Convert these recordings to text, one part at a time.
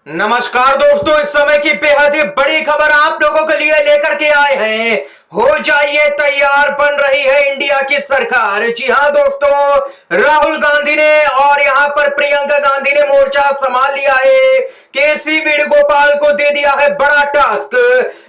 नमस्कार दोस्तों, इस समय की बेहद ही बड़ी खबर आप लोगों के लिए लेकर के आए हैं। हो जाइए तैयार, बन रही है इंडिया की सरकार। जी हां दोस्तों, राहुल गांधी ने और यहां पर प्रियंका गांधी ने मोर्चा संभाल लिया है। केसी वेणुगोपाल को दे दिया है बड़ा टास्क।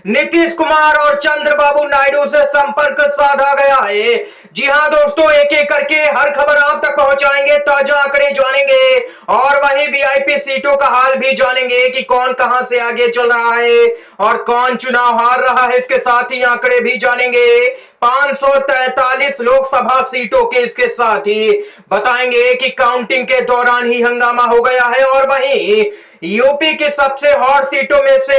नीतीश कुमार और चंद्रबाबू नायडू से संपर्क साधा गया है। जी हां दोस्तों, एक एक करके हर खबर आप तक पहुंचाएंगे, ताजा आंकड़े जानेंगे और वहीं वीआईपी सीटों का हाल भी जानेंगे कि कौन कहां से आगे चल रहा है और कौन चुनाव हार रहा है। इसके साथ ही आंकड़े भी जानेंगे 543 लोकसभा सीटों के। इसके साथ ही बताएंगे कि काउंटिंग के दौरान ही हंगामा हो गया है और वहीं यूपी की सबसे हॉट सीटों में से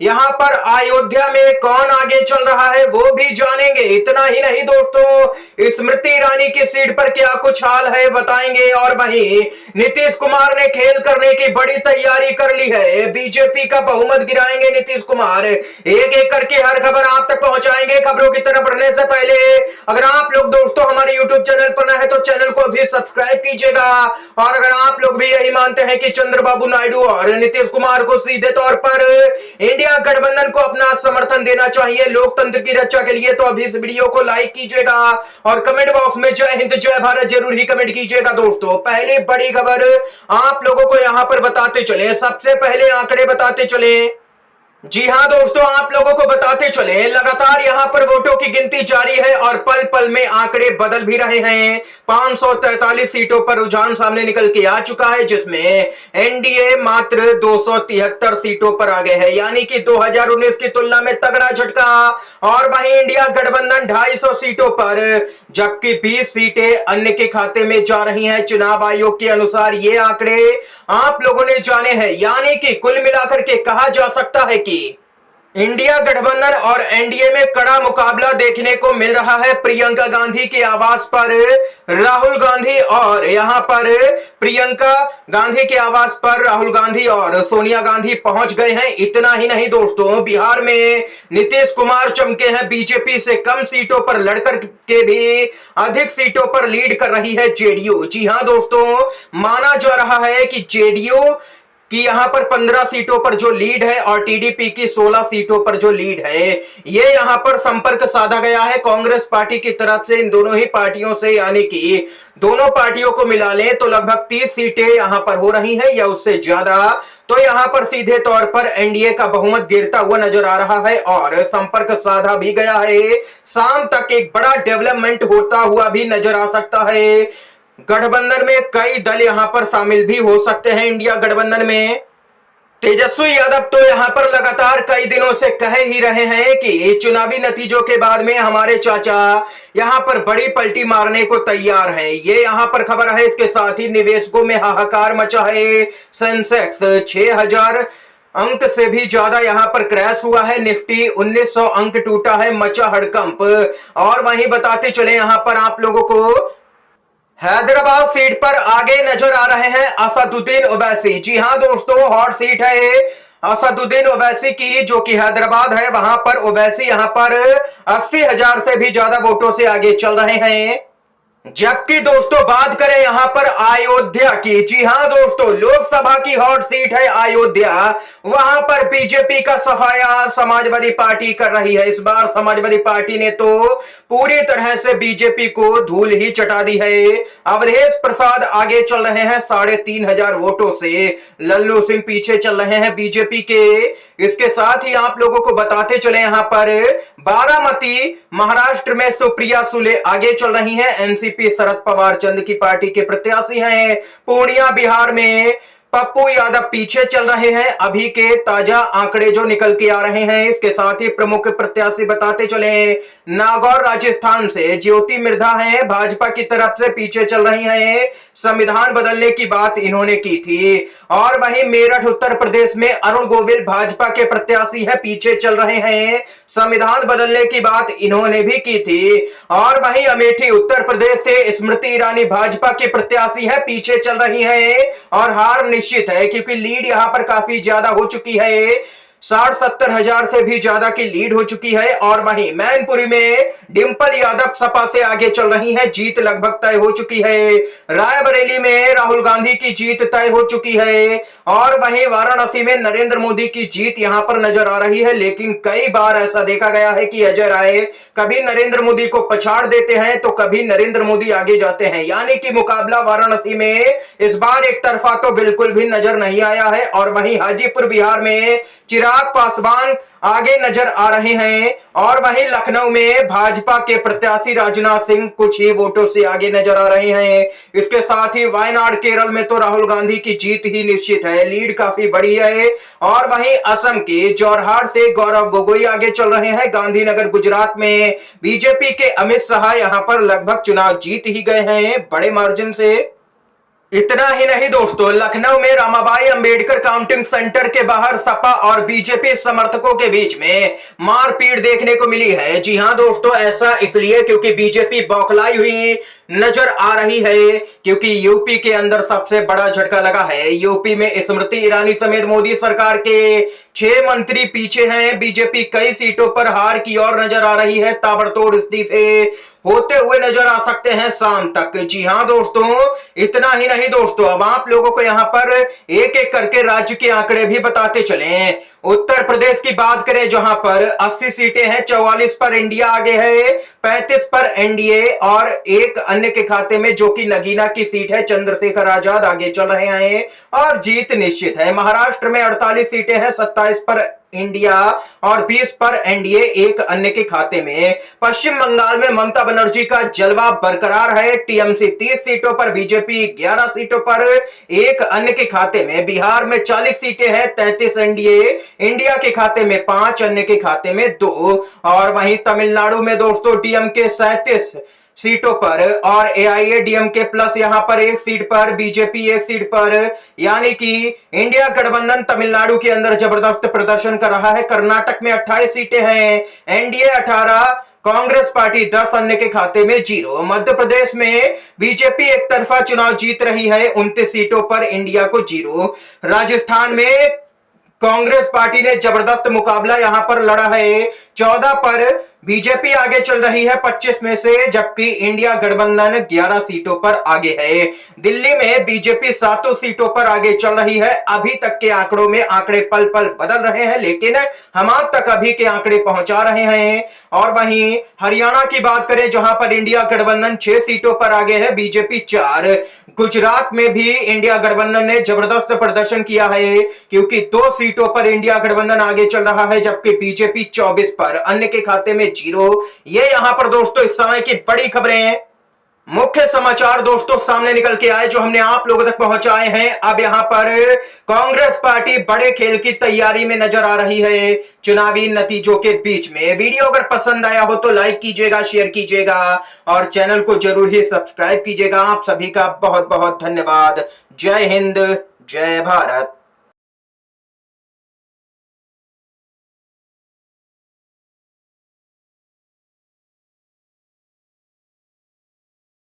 यहां पर अयोध्या में कौन आगे चल रहा है वो भी जानेंगे। इतना ही नहीं दोस्तों, स्मृति ईरानी की सीट पर क्या कुछ हाल है बताएंगे और वहीं नीतीश कुमार ने खेल करने की बड़ी तैयारी कर ली है। बीजेपी का बहुमत गिराएंगे नीतीश कुमार। एक एक करके हर खबर आप तक पहुंचाएंगे। खबरों की तरफ बढ़ने से पहले अगर आप लोग दोस्तों हमारे यूट्यूब चैनल पर नए हैं तो चैनल को भी सब्सक्राइब कीजिएगा और अगर आप लोग भी यही मानते हैं कि चंद्रबाबू नायडू और नीतीश कुमार को सीधे तौर पर इंडिया गठबंधन को अपना समर्थन देना चाहिए लोकतंत्र की रक्षा के लिए, तो अभी इस वीडियो को लाइक कीजिएगा और कमेंट बॉक्स में जय हिंद जय भारत जरूर ही कमेंट कीजिएगा। दोस्तों पहली बड़ी खबर आप लोगों को यहां पर बताते चले, सबसे पहले आंकड़े बताते चले। जी हां दोस्तों, आप लोगों को बताते चले लगातार यहां पर वोटों की गिनती जारी है और पल पल में आंकड़े बदल भी रहे हैं। 543 सीटों पर रुझान सामने निकल के आ चुका है जिसमें एनडीए मात्र 273 सीटों पर आगे है, यानी कि 2019 की तुलना में तगड़ा झटका। और वहीं इंडिया गठबंधन 250 सीटों पर, जबकि 20 सीटें अन्य के खाते में जा रही हैं। चुनाव आयोग के अनुसार ये आंकड़े आप लोगों ने जाने हैं, यानी कि कुल मिलाकर के कहा जा सकता है कि इंडिया गठबंधन और एनडीए में कड़ा मुकाबला देखने को मिल रहा है। प्रियंका गांधी के आवास पर राहुल गांधी और यहां पर प्रियंका गांधी के आवास पर राहुल गांधी और सोनिया गांधी पहुंच गए हैं। इतना ही नहीं दोस्तों, बिहार में नीतीश कुमार चमके हैं। बीजेपी से कम सीटों पर लड़कर के भी अधिक सीटों पर लीड कर रही है जेडीयू। जी हां दोस्तों, माना जा रहा है कि जेडीयू कि यहां पर 15 सीटों पर जो लीड है और टीडीपी की 16 सीटों पर जो लीड है, ये यहां पर संपर्क साधा गया है कांग्रेस पार्टी की तरफ से इन दोनों ही पार्टियों से, यानी कि दोनों पार्टियों को मिला लें तो लगभग 30 सीटें यहां पर हो रही हैं या उससे ज्यादा। तो यहां पर सीधे तौर पर एनडीए का बहुमत गिरता हुआ नजर आ रहा है और संपर्क साधा भी गया है। शाम तक एक बड़ा डेवलपमेंट होता हुआ भी नजर आ सकता है। गठबंधन में कई दल यहां पर शामिल भी हो सकते हैं। इंडिया गठबंधन में तेजस्वी यादव तो यहां पर लगातार कई दिनों से कह ही रहे हैं कि चुनावी नतीजों के बाद में हमारे चाचा यहां पर बड़ी पलटी मारने को तैयार हैं। ये यहां पर खबर है। इसके साथ ही निवेशकों में हाहाकार मचा है। सेंसेक्स 6000 अंक से भी ज्यादा यहां पर क्रैश हुआ है। निफ्टी 1900 अंक टूटा है, मचा हड़कंप। और वहीं बताते चले यहां पर आप लोगों को हैदराबाद सीट पर आगे नजर आ रहे हैं असदुद्दीन ओवैसी। जी हां दोस्तों, हॉट सीट है असदुद्दीन ओवैसी की, जो कि हैदराबाद है। वहां पर ओवैसी यहां पर 80,000 से भी ज्यादा वोटों से आगे चल रहे हैं। जबकि दोस्तों बात करें यहां पर अयोध्या की, जी हां दोस्तों, लोकसभा की हॉट सीट है अयोध्या। वहां पर बीजेपी का सफाया समाजवादी पार्टी कर रही है। इस बार समाजवादी पार्टी ने तो पूरी तरह से बीजेपी को धूल ही चटा दी है। अवधेश प्रसाद आगे चल रहे हैं 3,500 वोटों से। लल्लू सिंह पीछे चल रहे हैं बीजेपी के। इसके साथ ही आप लोगों को बताते चले यहां पर बारामती महाराष्ट्र में सुप्रिया सुले आगे चल रही हैं। एनसीपी शरद पवार चंद की पार्टी के प्रत्याशी हैं। पूर्णिया बिहार में पप्पू यादव पीछे चल रहे हैं। अभी के ताजा आंकड़े जो निकल के आ रहे हैं, इसके साथ ही प्रमुख प्रत्याशी बताते चले नागौर राजस्थान से ज्योति मिर्धा हैं, भाजपा की तरफ से पीछे चल रही हैं। संविधान बदलने की बात इन्होंने की थी। और वहीं मेरठ उत्तर प्रदेश में अरुण गोविल भाजपा के प्रत्याशी हैं, पीछे चल रहे हैं। संविधान बदलने की बात इन्होंने भी की थी। और वहीं अमेठी उत्तर प्रदेश से स्मृति ईरानी भाजपा के प्रत्याशी हैं, पीछे चल रही हैं और हार निश्चित है क्योंकि लीड यहां पर काफी ज्यादा हो चुकी है। 60-70 हजार से भी ज्यादा की लीड हो चुकी है। और वहीं मैनपुरी में डिंपल यादव सपा से आगे चल रही हैं, जीत लगभग तय हो चुकी है। रायबरेली में राहुल गांधी की जीत तय हो चुकी है और वहीं वाराणसी में नरेंद्र मोदी की जीत यहां पर नजर आ रही है। लेकिन कई बार ऐसा देखा गया है कि अजय राय कभी नरेंद्र मोदी को पछाड़ देते हैं तो कभी नरेंद्र मोदी आगे जाते हैं, यानी कि मुकाबला वाराणसी में इस बार एक तरफा तो बिल्कुल भी नजर नहीं आया है। और वहीं हाजीपुर बिहार में चिराग पासवान आगे नजर आ रहे हैं और वहीं लखनऊ में भाजपा के प्रत्याशी राजनाथ सिंह कुछ ही वोटों से आगे नजर आ रहे हैं। इसके साथ ही वायनाड केरल में तो राहुल गांधी की जीत ही निश्चित है, लीड काफी बड़ी है। और वहीं असम के जोरहाट से गौरव गोगोई आगे चल रहे हैं। गांधीनगर गुजरात में बीजेपी के अमित शाह यहां पर लगभग चुनाव जीत ही गए हैं बड़े मार्जिन से। इतना ही नहीं दोस्तों, लखनऊ में रमाबाई अंबेडकर काउंटिंग सेंटर के बाहर सपा और बीजेपी समर्थकों के बीच में मारपीट देखने को मिली है। जी हां दोस्तों, ऐसा इसलिए क्योंकि बीजेपी बौखलाई हुई नजर आ रही है, क्योंकि यूपी के अंदर सबसे बड़ा झटका लगा है। यूपी में स्मृति ईरानी समेत मोदी सरकार के 6 मंत्री पीछे हैं। बीजेपी कई सीटों पर हार की ओर नजर आ रही है, ताबड़तोड़ इस्तीफे होते हुए नजर आ सकते हैं शाम तक। जी हां दोस्तों, इतना ही नहीं दोस्तों, अब आप लोगों को यहां पर एक एक करके राज्य के आंकड़े भी बताते चलें। उत्तर प्रदेश की बात करें जहां पर 80 सीटें हैं, 44 पर इंडिया आगे है, 35 पर एनडीए और एक अन्य के खाते में जो कि नगीना की सीट है, चंद्रशेखर आजाद आगे चल रहे हैं और जीत निश्चित है। महाराष्ट्र में 48 सीटें हैं, 27 पर इंडिया और 20 पर एनडीए एक अन्य के खाते में। पश्चिम बंगाल में ममता बनर्जी का जलवा बरकरार है, टीएमसी 30 सीटों पर, बीजेपी 11 सीटों पर एक अन्य के खाते में। बिहार में 40 सीटें हैं, 33 एनडीए, इंडिया के खाते में 5, अन्य के खाते में 2। और वहीं तमिलनाडु में दोस्तों डीएमके 37 सीटों पर और एआईएडीएमके प्लस यहां पर 1 सीट पर, बीजेपी 1 सीट पर, यानी कि इंडिया गठबंधन तमिलनाडु के अंदर जबरदस्त प्रदर्शन कर रहा है। कर्नाटक में 28 सीटें हैं, एनडीए 18, कांग्रेस पार्टी 10, अन्य के खाते में 0। मध्य प्रदेश में बीजेपी एक तरफा चुनाव जीत रही है, 29 सीटों पर, इंडिया को 0। राजस्थान में कांग्रेस पार्टी ने जबरदस्त मुकाबला यहां पर लड़ा है, 14 पर बीजेपी आगे चल रही है 25 में से, जबकि इंडिया गठबंधन 11 सीटों पर आगे है। दिल्ली में बीजेपी 7 सीटों पर आगे चल रही है। अभी तक के आंकड़ों में आंकड़े पल पल बदल रहे हैं, लेकिन हम आप तक अभी के आंकड़े पहुंचा रहे हैं। और वहीं हरियाणा की बात करें जहां पर इंडिया गठबंधन 6 सीटों पर आगे है, बीजेपी 4। गुजरात में भी इंडिया गठबंधन ने जबरदस्त प्रदर्शन किया है, क्योंकि 2 सीटों पर इंडिया गठबंधन आगे चल रहा है, जबकि बीजेपी 24 पर, अन्य के खाते में 0। ये यहां पर दोस्तों इस समय की बड़ी खबरें, मुख्य समाचार दोस्तों सामने निकल के आए जो हमने आप लोगों तक पहुंचाए हैं। अब यहां पर कांग्रेस पार्टी बड़े खेल की तैयारी में नजर आ रही है चुनावी नतीजों के बीच में। वीडियो अगर पसंद आया हो तो लाइक कीजिएगा, शेयर कीजिएगा और चैनल को जरूर ही सब्सक्राइब कीजिएगा। आप सभी का बहुत बहुत धन्यवाद। जय हिंद, जय भारत।